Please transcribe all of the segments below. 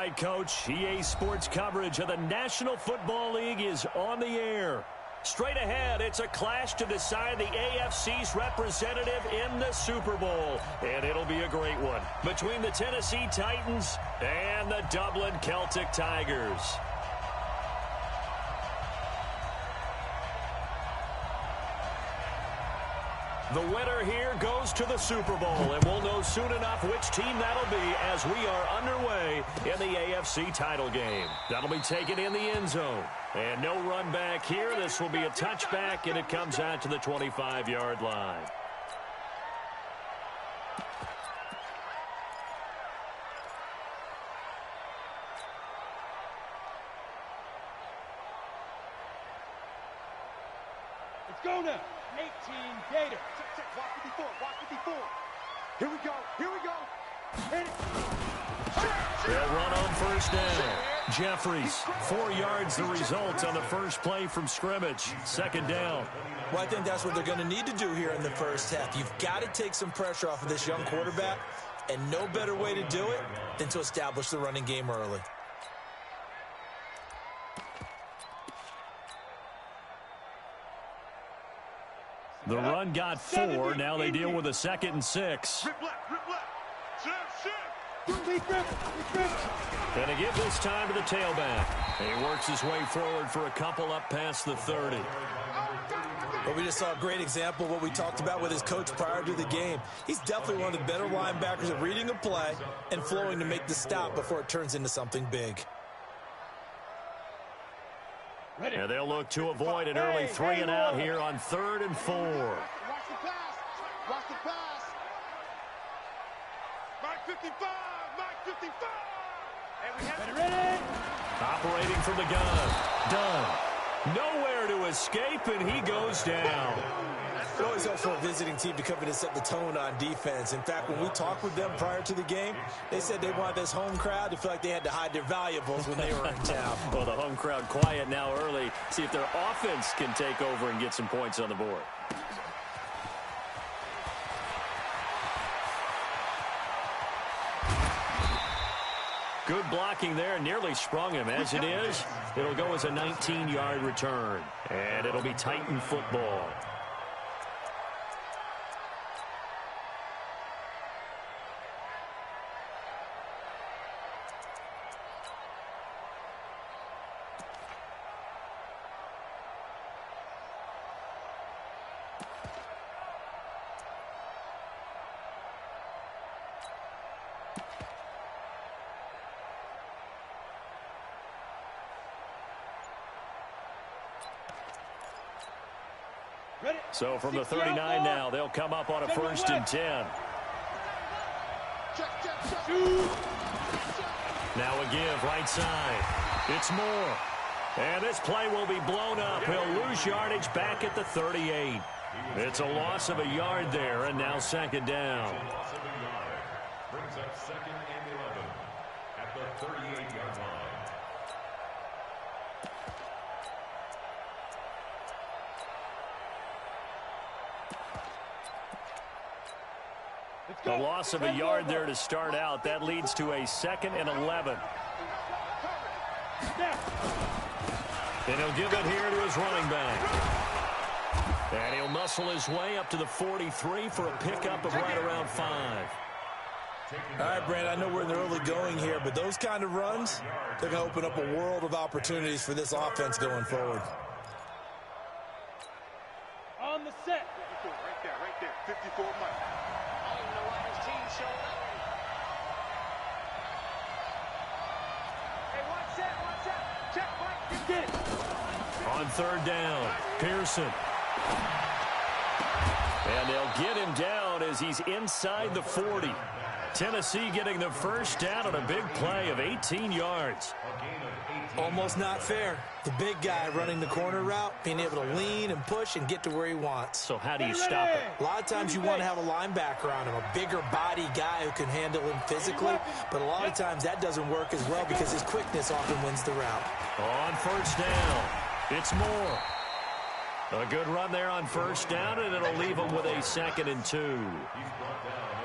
right, Coach. EA Sports coverage of the National Football League is on the air. Straight ahead, it's a clash to decide the AFC's representative in the Super Bowl. And it'll be a great one between the Tennessee Titans and the Dublin Celtic Tigers. The winner here goes to the Super Bowl, and we'll know soon enough which team that'll be as we are underway in the AFC title game. That'll be taken in the end zone. And no run back here. This will be a touchback, and it comes out to the 25-yard line. Let's go now. 18 Gator. Watch it before. Watch it before. Here we go. Here we go. Hit it. They'll run on first down. Jeffries, 4 yards the result on the first play from scrimmage. Second down. Well, I think that's what they're going to need to do here in the first half. You've got to take some pressure off of this young quarterback, and no better way to do it than to establish the running game early. The run got 4. Now they deal with a 2nd and 6. Rip left. Rip left. And to give this time to the tailback. And he works his way forward for a couple up past the 30. Well, we just saw a great example of what we talked about with his coach prior to the game. He's definitely one of the better linebackers at reading a play and flowing to make the stop before it turns into something big. And they'll look to avoid an early 3 and out here on 3rd and 4. Watch the pass. Watch the pass. Mike 55. Mike 55. And we have it ready. Operating from the gun. Done. Nowhere to escape, and he goes down. It always helps for a visiting team to come in and set the tone on defense. In fact, when we talked with them prior to the game, they said they wanted this home crowd to feel like they had to hide their valuables when they were in town. Well, the home crowd quiet now early. See if their offense can take over and get some points on the board. Good blocking there, nearly sprung him. As it is, it'll go as a 19-yard return. And it'll be Titan football. So from the 39 now, they'll come up on a 1st and 10. Now a give right side. It's Moore. And this play will be blown up. He'll lose yardage back at the 38. It's a loss of a yard there, and now 2nd down. Brings up 2nd and 11 at the 38-yard line. A loss of a yard there to start out. That leads to a 2nd and 11. And he'll give it here to his running back. And he'll muscle his way up to the 43 for a pickup of right around 5. All right, Brand, I know we're in the early going here, but those kind of runs, they're going to open up a world of opportunities for this offense going forward. On the set. 54, right there. 54, Mike. On 3rd down, Pearson. And they'll get him down as he's inside the 40. Tennessee getting the first down on a big play of 18 yards. Almost not fair. The big guy running the corner route, being able to lean and push and get to where he wants. So how do you stop it? A lot of times you want to have a linebacker on him, a bigger body guy who can handle him physically, but a lot of times that doesn't work as well because his quickness often wins the route. On 1st down, it's Moore. A good run there on first down, and it'll leave them with a 2nd and 2.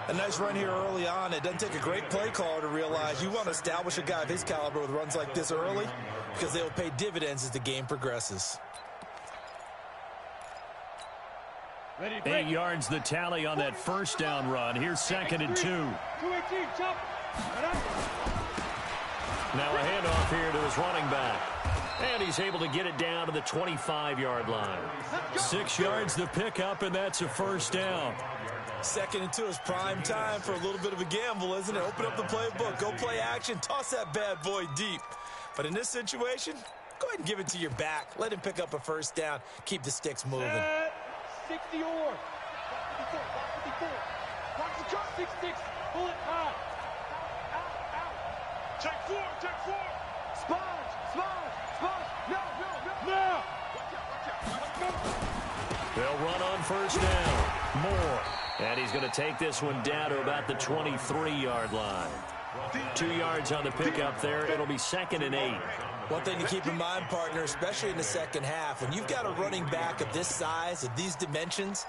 A nice run here early on. It doesn't take a great play caller to realize you want to establish a guy of his caliber with runs like this early because they will pay dividends as the game progresses. 8 yards the tally on that first down run. Here's 2nd and 2. 218, jump. Now a handoff here to his running back. And he's able to get it down to the 25-yard line. 6 yards the pickup, and that's a first down. 2nd and 2 is prime time for a little bit of a gamble, isn't it? Open up the playbook, go play action, toss that bad boy deep. But in this situation, go ahead and give it to your back. Let him pick up a first down. Keep the sticks moving. 60 or. 54. Watch the jump. 6-6. Pull it high. Out. Check 4. Sponge. No. Watch out. They'll run on first down. Moore. And he's going to take this one down to about the 23-yard line. 2 yards on the pickup there. It'll be 2nd and 8. One thing to keep in mind, partner, especially in the second half, when you've got a running back of this size, of these dimensions,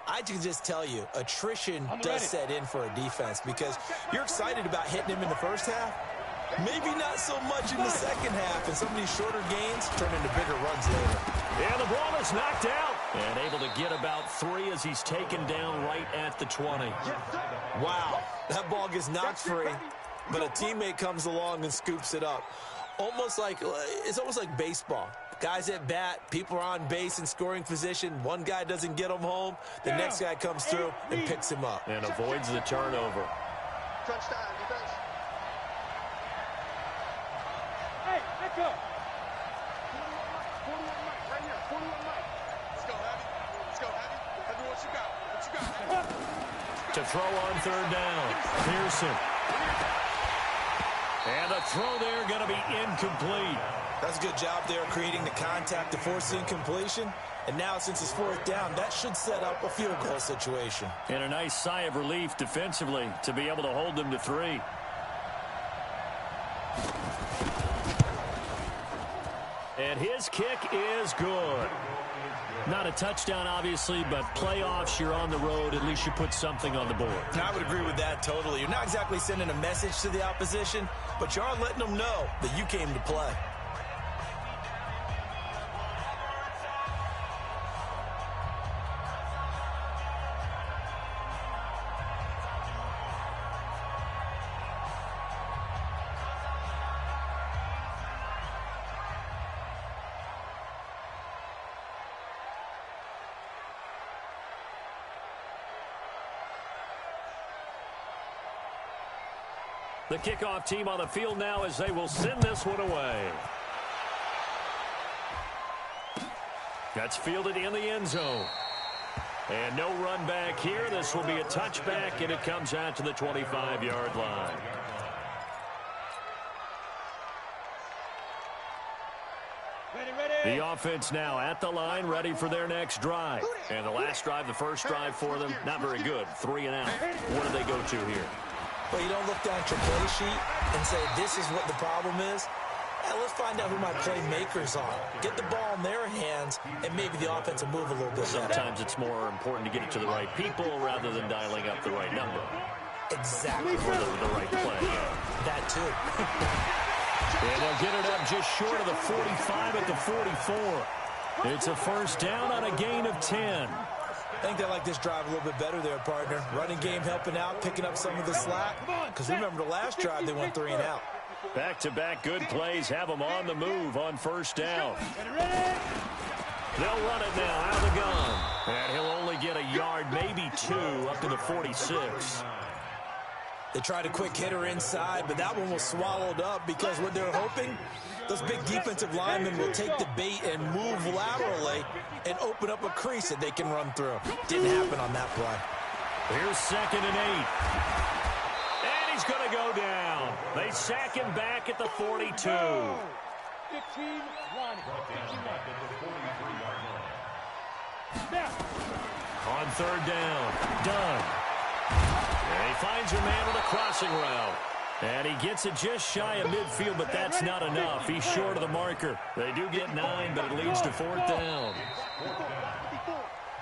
I can just tell you, attrition does set in for a defense because you're excited about hitting him in the first half. Maybe not so much in the second half, and some of these shorter gains turn into bigger runs later. Yeah, the ball is knocked out. And able to get about 3 as he's taken down right at the 20. Wow, that ball gets knocked free, but a teammate comes along and scoops it up. It's almost like baseball. Guys at bat, people are on base in scoring position. One guy doesn't get him home. The next guy comes through and picks him up. And avoids the turnover. Touchdown, defense. Hey, echo. 41 Mike, right here. 41 Mike. Let's go, Heavy. Heavy, what you got? To throw on third down. Pearson. And the throw there going to be incomplete. That's a good job there creating the contact to force the incompletion. And now since it's 4th down, that should set up a field goal situation. And a nice sigh of relief defensively to be able to hold them to 3. And his kick is good. Not a touchdown, obviously, but playoffs, you're on the road. At least you put something on the board. And I would agree with that totally. You're not exactly sending a message to the opposition, but you are letting them know that you came to play. The kickoff team on the field now as they will send this one away. That's fielded in the end zone. And no run back here. This will be a touchback, and it comes out to the 25-yard line. The offense now at the line, ready for their next drive. And the last drive, the first drive for them, not very good. 3 and out. What do they go to here? Well, you don't look down at your play sheet and say, this is what the problem is. Let's find out who my playmakers are. Get the ball in their hands, and maybe the offense will move a little bit better. Sometimes it's more important to get it to the right people rather than dialing up the right number. Exactly. Or the right play. That too. And they'll get it up just short of the 45 at the 44. It's a first down on a gain of 10. I think they like this drive a little bit better there, partner. Running game helping out, picking up some of the slack. Because remember, the last drive, they went 3 and out. Back-to-back good plays have them on the move on first down. They'll run it now out of the gun. And he'll only get a yard, maybe 2, up to the 46. They tried a quick hitter inside, but that one was swallowed up because what they're hoping, those big defensive linemen will take the bait and move laterally and open up a crease that they can run through. Didn't happen on that play. Here's 2nd and 8. And he's going to go down. They sack him back at the 42. 15-1. On third down, Dunn. And he finds a man on a crossing route. And he gets it just shy of midfield, but that's not enough. He's short of the marker. They do get 9, but it leads to 4th down.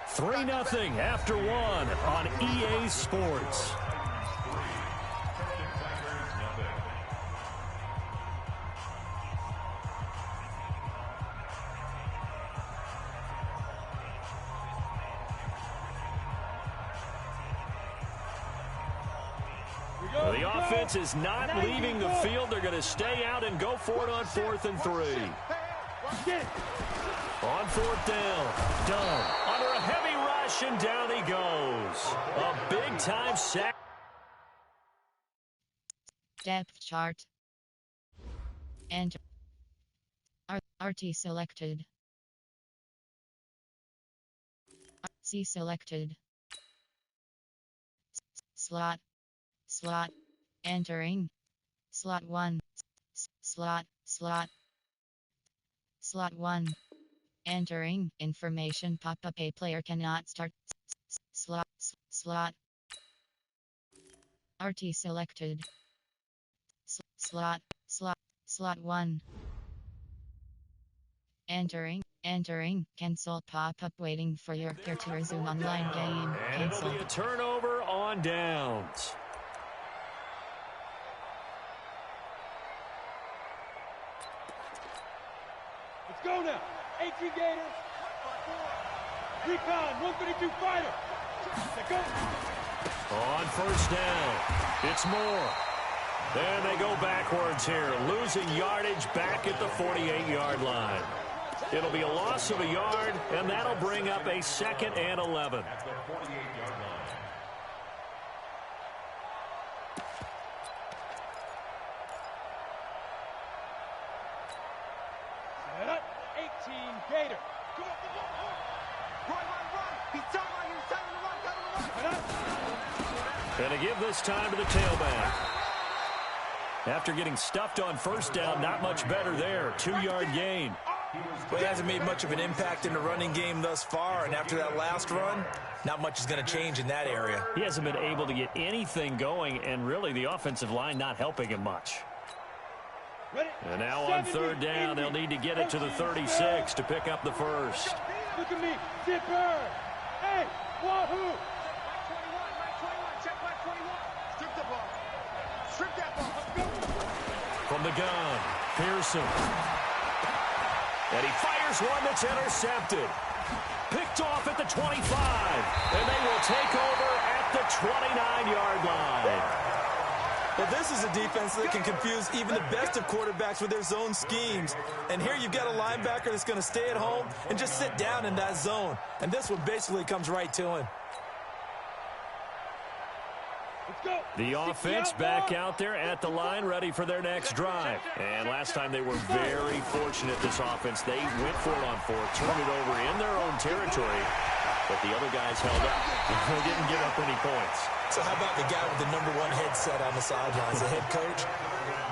3-0 after one on EA Sports. The offense is not leaving the field. They're going to stay out and go for it on 4th and 3. On 4th down. Dunn under a heavy rush, and down he goes. A big-time sack. Depth chart. Enter. RT selected. C selected. Slot. Slot. Entering. Slot 1. Slot. Slot. Slot 1. Entering. Information pop-up. A player cannot start. Slot. Slot. RT selected. Slot. Slot. Slot 1. Entering. Entering. Cancel pop-up. Waiting for your player to resume online game. And it'll be a turnover on downs. Let's go now. 18 Gators. Recon, 132 fighter. Let's go. On 1st down, it's Moore. Then they go backwards here, losing yardage back at the 48-yard line. It'll be a loss of a yard, and that'll bring up a 2nd and 11. At the 48-yard line. Set up. 18 Gator. Go. Run. He's telling you to run. And to give this time to the tailback. After getting stuffed on 1st down, not much better there. 2-yard gain. Well, he hasn't made much of an impact in the running game thus far, and after that last run, not much is going to change in that area. He hasn't been able to get anything going, and really the offensive line not helping him much. And now on 3rd down, they'll need to get it to the 36 to pick up the first. Look at me. Zipper. Hey, wahoo. From the gun, Pearson. And he fires one that's intercepted. Picked off at the 25. And they will take over at the 29-yard line. Well, this is a defense that can confuse even the best of quarterbacks with their zone schemes. And here you've got a linebacker that's going to stay at home and just sit down in that zone. And this one basically comes right to him. The offense back out there at the line, ready for their next drive. And last time they were very fortunate, this offense. They went for it on 4th, turned it over in their own territory. But the other guys held up. They didn't give up any points. So how about the guy with the #1 headset on the sidelines, the head coach?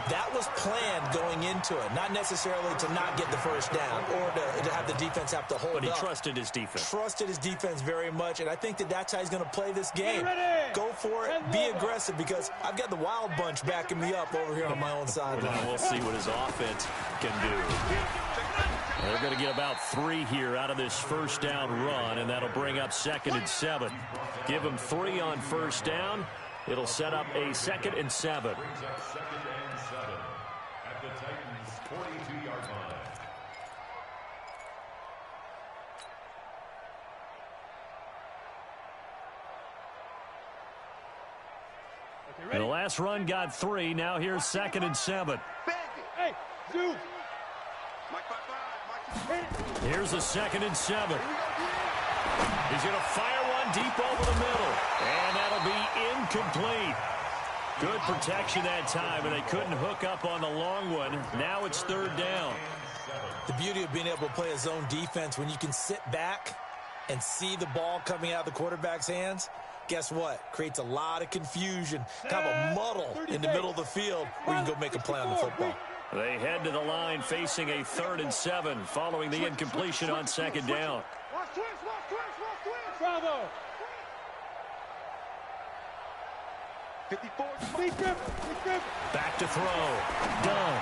That was planned going into it, not necessarily to not get the first down or to have the defense have to hold up. But he trusted his defense. Trusted his defense very much, and I think that's how he's going to play this game. Go for it, be aggressive, because I've got the wild bunch backing me up over here on my own sideline. We'll see what his offense can do. They're going to get about 3 here out of this 1st down run, and that'll bring up 2nd and 7. Give them 3 on 1st down. It'll set up a 2nd and 7. Brings up 2nd and 7 at the Titans' 42-yard line. And the last run got 3. Now here's 2nd and 7. Hey, Zeus. Here's a 2nd and 7. He's going to fire one deep over the middle. And that'll be incomplete. Good protection that time, and they couldn't hook up on the long one. Now it's 3rd down. The beauty of being able to play a zone defense, when you can sit back and see the ball coming out of the quarterback's hands, guess what? Creates a lot of confusion, kind of a muddle in the middle of the field where you can go make a play on the football. They head to the line facing a 3rd and 7 following the incompletion on 2nd down. Bravo. 54. Back to throw. Done.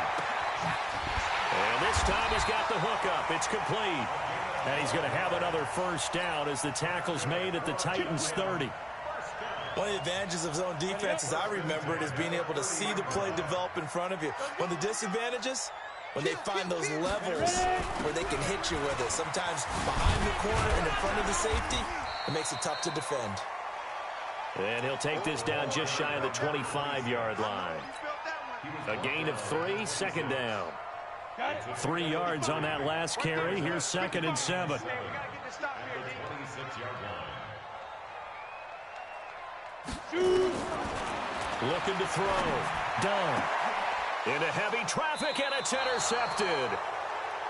And this time he's got the hookup. It's complete. And he's going to have another first down as the tackle's made at the Titans' 30. One of the advantages of zone defense, as I remember it, is being able to see the play develop in front of you. One of the disadvantages, when they find those levels where they can hit you with it, sometimes behind the corner and in front of the safety, it makes it tough to defend. And he'll take this down just shy of the 25-yard line. A gain of 3, second down. 3 yards on that last carry. Here's 2nd and 7. Looking to throw. Down. Into heavy traffic, and it's intercepted.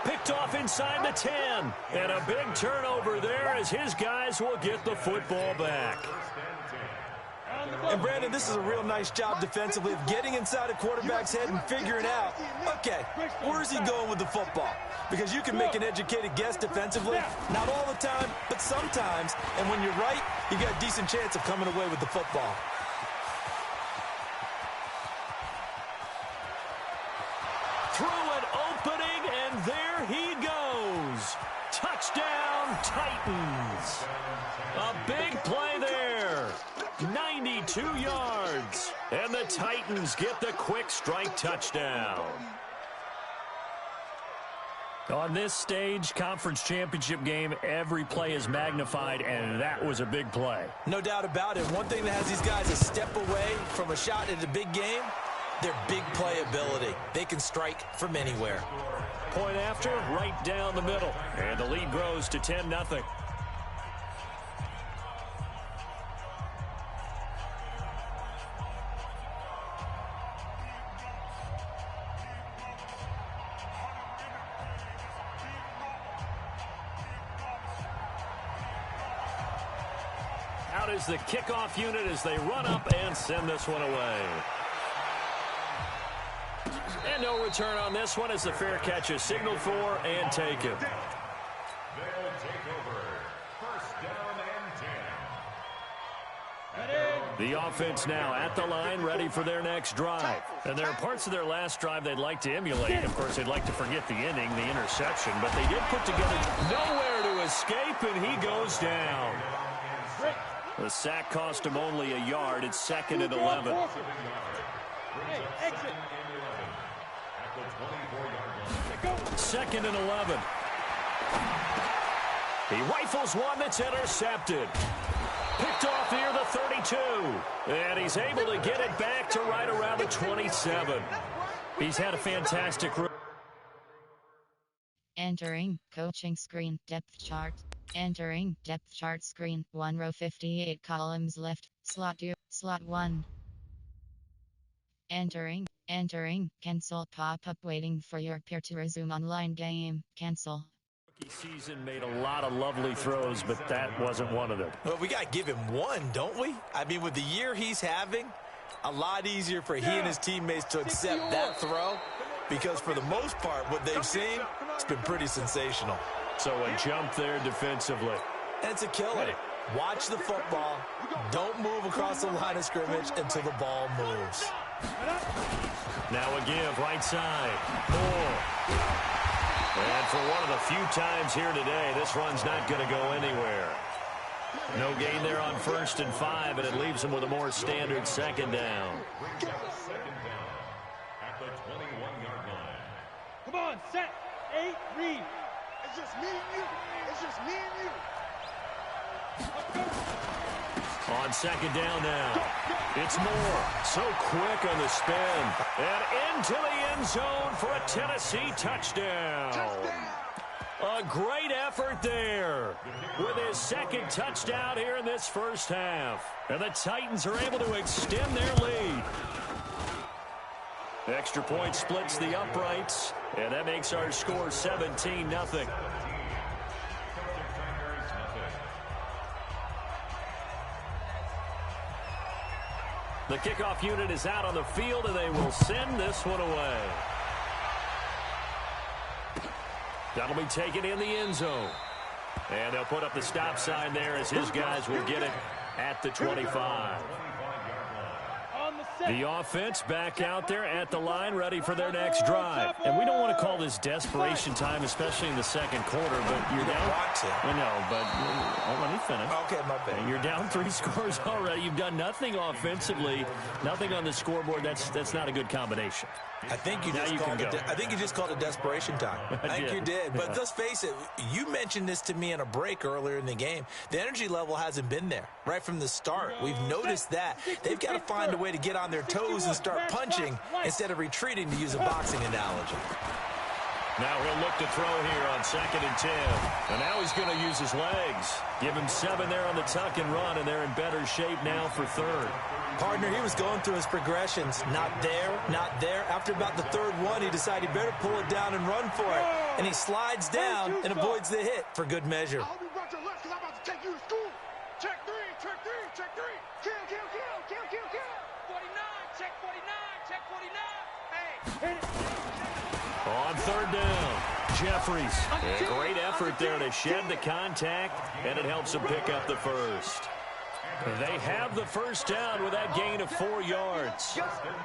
Picked off inside the 10. And a big turnover there as his guys will get the football back. And, Brandon, this is a real nice job defensively of getting inside a quarterback's head and figuring out, okay, where's he going with the football? Because you can make an educated guess defensively, not all the time, but sometimes. And when you're right, you got a decent chance of coming away with the football. Through an opening, and there he goes. Touchdown, Titans. A big play there. 92 yards. And the Titans get the quick strike touchdown. On this stage, conference championship game, every play is magnified, and that was a big play. No doubt about it. One thing that has these guys a step away from a shot at a big game, their big play ability. They can strike from anywhere. Point after, right down the middle. And the lead grows to 10-0. Out is the kickoff unit as they run up and send this one away. And no return on this one as the fair catch is signaled for and taken. They'll take over. First down and 10. The offense now at the line, ready for their next drive. And there are parts of their last drive they'd like to emulate. Of course, they'd like to forget the ending, the interception. But they did put together nowhere to escape, and he goes down. The sack cost him only a yard. It's 2nd and 11. Exit. 2nd and 11. He rifles one that's intercepted. Picked off near the 32. And he's able to get it back to right around the 27. He's had a fantastic run. Entering coaching screen depth chart. Entering depth chart screen. 1 row 58 columns left. Slot 2. Slot 1. Entering. Cancel pop-up waiting for your peer to resume online game. Cancel. Rookie season made a lot of lovely throws, but that wasn't one of them. Well, we got to give him one, don't we? I mean, with the year he's having, a lot easier for he and his teammates to accept that throw because for the most part, what they've seen, it's been pretty sensational. So a jump there defensively. And it's a killer. Watch the football. Don't move across the line of scrimmage until the ball moves. Now a give, right side. Moore. And for one of the few times here today, this run's not going to go anywhere. No gain there on 1st and 5, and it leaves them with a more standard 2nd down. At the 21-yard line. Come on, set. 8, read. It's just me and you. It's just me and you. On 2nd down now. It's Moore. So quick on the spin. And into the end zone for a Tennessee touchdown. A great effort there with his 2nd touchdown here in this first half. And the Titans are able to extend their lead. Extra point splits the uprights. And that makes our score 17-0. The kickoff unit is out on the field, and they will send this one away. That'll be taken in the end zone. And they'll put up the stop sign there as his guys will get it at the 25. On the The offense back out there at the line, ready for their next drive. And we don't want to call this desperation time, especially in the second quarter, but you're down. I know, but let me finish. Okay, my bad. You're down 3 scores already. You've done nothing offensively, nothing on the scoreboard. That's not a good combination. I think you just called it desperation time. I think you did. But let's face it, you mentioned this to me in a break earlier in the game. The energy level hasn't been there right from the start. We've noticed that. They've got to find a way to get on their toes and start punching instead of retreating, to use a boxing analogy. Now he'll look to throw here on 2nd and 10. And now he's going to use his legs. Give him 7 there on the tuck and run, and they're in better shape now for 3rd. Partner, he was going through his progressions. Not there, not there. After about the 3rd one, he decided he better pull it down and run for it. And he slides down and avoids the hit for good measure. I'll be right to your left because I'm about to take you to school. Check 3, check 3, check 3. Kill, kill, kill, kill, kill, kill. 49, check 49, check 49. Hey, hit it. On 3rd down, Jeffries. A great effort there to shed the contact, and it helps him pick up the first. They have the 1st down with that gain of 4 yards.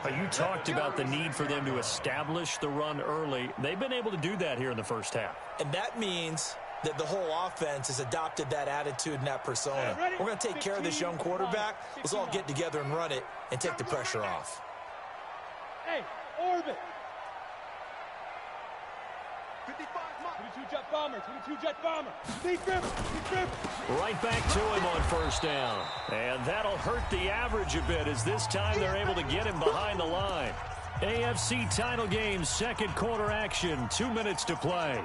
You talked about the need for them to establish the run early. They've been able to do that here in the first half. And that means that the whole offense has adopted that attitude and that persona. We're going to take care of this young quarterback. Let's all get together and run it and take the pressure off. Hey, orbit. 55 22 jet bomber, 22 jet bomber. Deep river, deep river. Right back to him on 1st down. And that'll hurt the average a bit, as this time they're able to get him behind the line. AFC title game, 2nd quarter action, 2 minutes to play.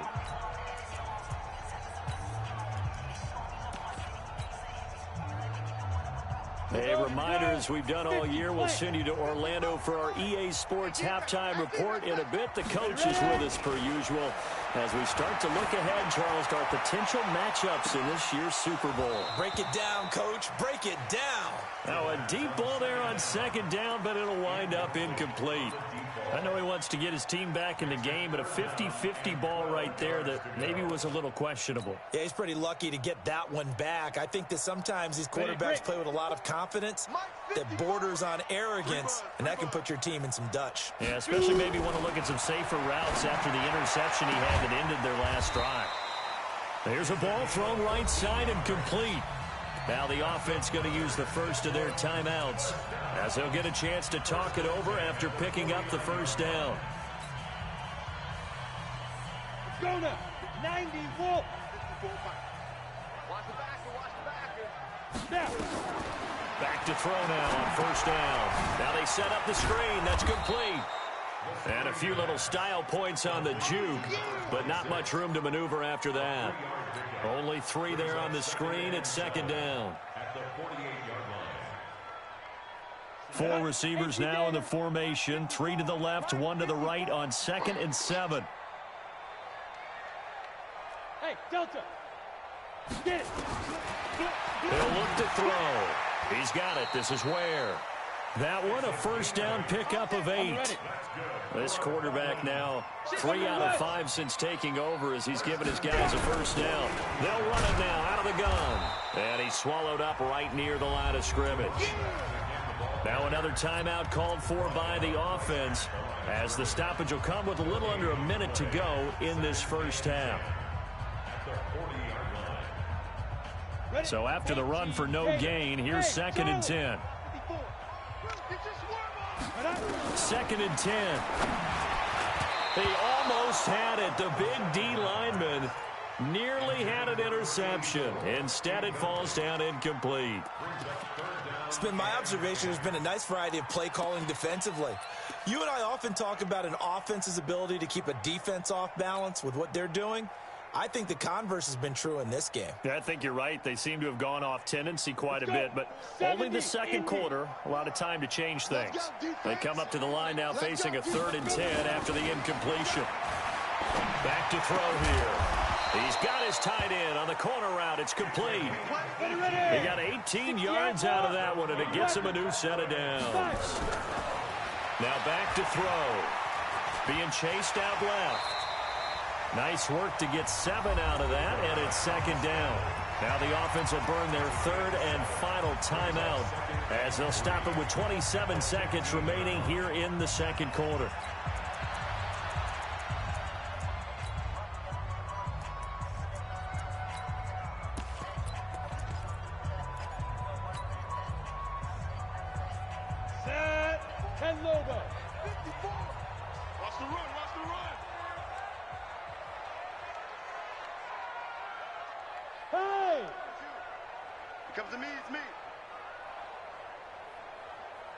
A reminder, as we've done all year, we'll send you to Orlando for our EA Sports halftime report in a bit. The coach is with us per usual as we start to look ahead, Charles, to our potential matchups in this year's Super Bowl. Break it down, Coach. Break it down. Now a deep ball there on 2nd down, but it'll wind up incomplete. I know he wants to get his team back in the game, but a 50-50 ball right there that maybe was a little questionable. Yeah, he's pretty lucky to get that one back. I think that sometimes these quarterbacks play with a lot of confidence that borders on arrogance, and that can put your team in some Dutch. Yeah, especially maybe want to look at some safer routes after the interception he had that ended their last drive. Here's a ball thrown right side and complete. Now the offense going to use the first of their timeouts as they'll get a chance to talk it over after picking up the 1st down. Let's go now. 90 Wolf. Watch the backer, Now. Back to throw now on 1st down. Now they set up the screen. That's complete. And a few little style points on the juke, but not much room to maneuver after that. Only 3 there on the screen at 2nd down. 4 receivers now in the formation. 3 to the left, 1 to the right on 2nd and 7. Hey, Delta. Get it. He'll look to throw. He's got it. This is Ware. That one, a 1st down pickup of 8. This quarterback now 3 out of 5 since taking over as he's given his guys a 1st down. They'll run it now out of the gun. And he's swallowed up right near the line of scrimmage. Now another timeout called for by the offense as the stoppage will come with a little under a minute to go in this 1st half. So after the run for no gain, here's 2nd and 10. 2nd and 10. They almost had it. The big D lineman nearly had an interception. Instead, it falls down incomplete. It's been my observation there's been a nice variety of play calling defensively. You and I often talk about an offense's ability to keep a defense off balance with what they're doing. I think the converse has been true in this game. Yeah, I think you're right. They seem to have gone off tendency quite a bit, but only the 2nd quarter, a lot of time to change things. They come up to the line now facing a 3rd and 10 after the incompletion. Back to throw here. He's got his tight end on the corner route. It's complete. He got 18 yards out of that one, and it gets him a new set of downs. Now back to throw. Being chased out left. Nice work to get 7 out of that, and it's second down. Now the offense will burn their third and final timeout as they'll stop it with 27 seconds remaining here in the second quarter. Set and logo. 54. Watch the run, watch the run. Hey! It comes to me, it's me.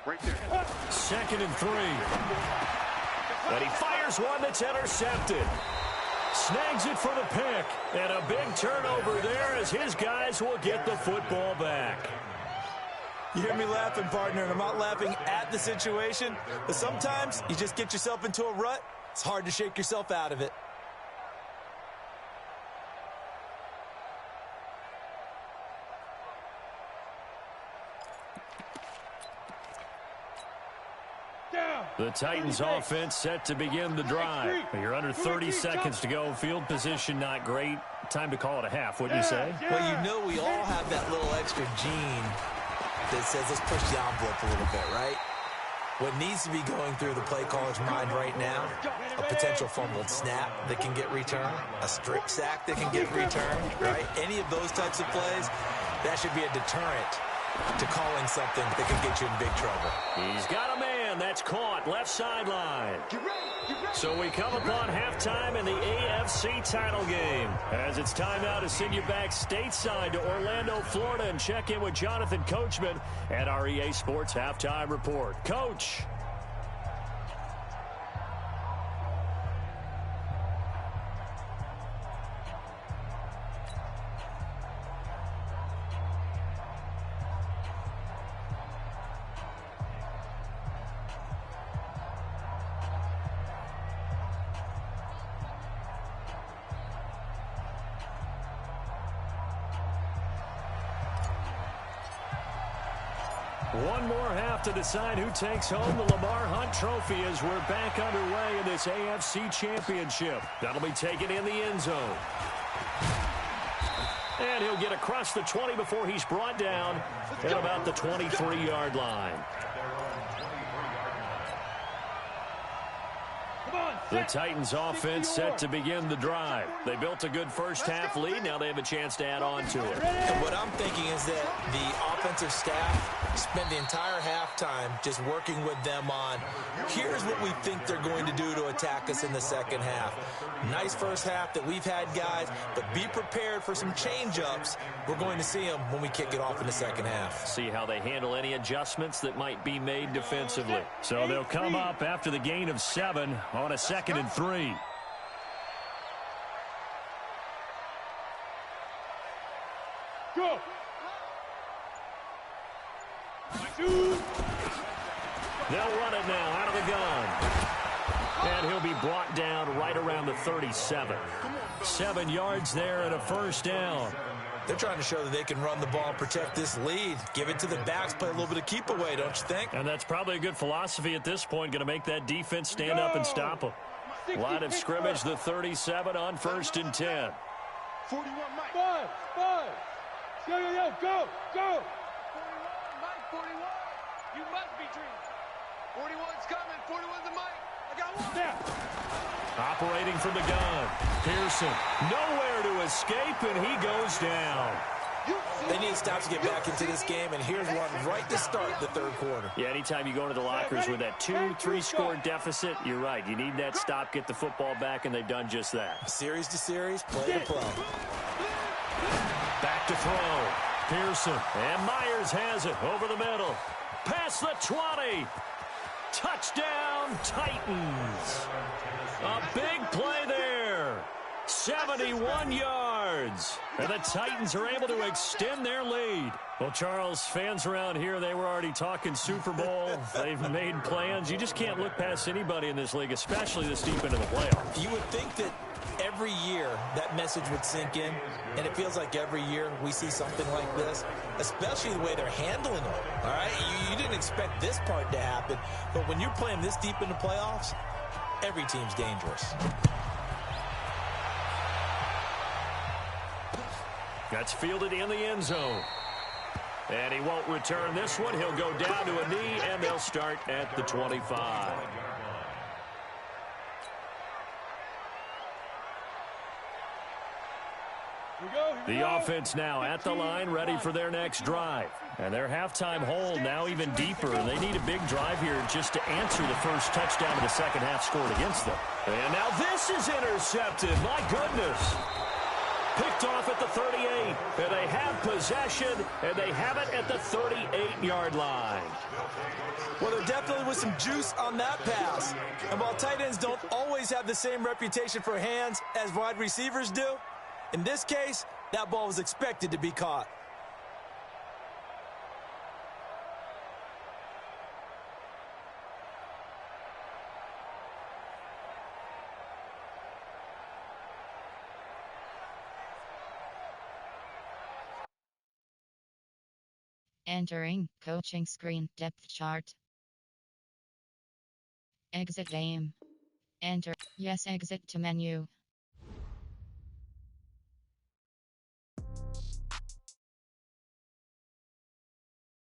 Right there. Second and 3. And he fires one that's intercepted. Snags it for the pick. And a big turnover there as his guys will get the football back. You hear me laughing, partner, and I'm not laughing at the situation, but sometimes you just get yourself into a rut. It's hard to shake yourself out of it. The Titans offense set to begin the drive. You're under 30 seconds to go. Field position not great. Time to call it a half, wouldn't you say? Well, you know we all have that little extra gene that says let's push the envelope a little bit, right? What needs to be going through the play caller's mind right now, a potential fumbled snap that can get returned, a strip sack that can get returned, right? Any of those types of plays, that should be a deterrent to calling something that can get you in big trouble. He's got a man that's caught left sideline. So we come upon halftime in the AFC title game. As it's time now to send you back stateside to Orlando, Florida, and check in with Jonathan Coachman at our EA Sports Halftime Report. Coach. One more half to decide who takes home the Lamar Hunt Trophy as we're back underway in this AFC Championship. That'll be taken in the end zone. And he'll get across the 20 before he's brought down at about the 23-yard line. The Titans offense set to begin the drive. They built a good first-half lead. Now they have a chance to add on to it. And what I'm thinking is that the offensive staff spent the entire halftime just working with them on, here's what we think they're going to do to attack us in the second half. Nice first half that we've had, guys, but be prepared for some change-ups. We're going to see them when we kick it off in the second half. See how they handle any adjustments that might be made defensively. So they'll come up after the gain of 7 on a second and 3. Go. They'll run it now out of the gun. And he'll be brought down right around the 37. 7 yards there and a first down. They're trying to show that they can run the ball and protect this lead. Give it to the backs, play a little bit of keep away, don't you think? And that's probably a good philosophy at this point, going to make that defense stand up and stop them. Line of scrimmage, the 37 on 1st and 10. 41, Mike. 5. Yo, go. 41, Mike, 41. You must be dreaming. 41's coming. 41's the Mike. I got one. Yeah. Operating from the gun. Pearson, nowhere to escape, and he goes down. They need stops to get back into this game, and here's one right to start the third quarter. Yeah, anytime you go into the lockers with that 2-3 score deficit, you're right. You need that stop, get the football back, and they've done just that. Series to series, play to play. Back to throw. Pearson, and Myers has it over the middle. Past the 20. Touchdown, Titans. A big play there. 71 yards. And the Titans are able to extend their lead. Well, Charles, fans around here, they were already talking Super Bowl. They've made plans. You just can't look past anybody in this league, especially this deep into the playoffs. You would think that every year that message would sink in, and it feels like every year we see something like this, especially the way they're handling it. All right, you didn't expect this part to happen, but when you're playing this deep into playoffs, every team's dangerous. That's fielded in the end zone. And he won't return this one. He'll go down to a knee, and they'll start at the 25. The offense now at the line, ready for their next drive. And their halftime hole now even deeper, and they need a big drive here just to answer the first touchdown of the second half scored against them. And now this is intercepted. My goodness. Picked off at the 38, and they have possession, and they have it at the 38-yard line. Well, there definitely was some juice on that pass. And while tight ends don't always have the same reputation for hands as wide receivers do, in this case, that ball was expected to be caught. Entering coaching screen depth chart. Exit game. Enter. Yes, exit to menu.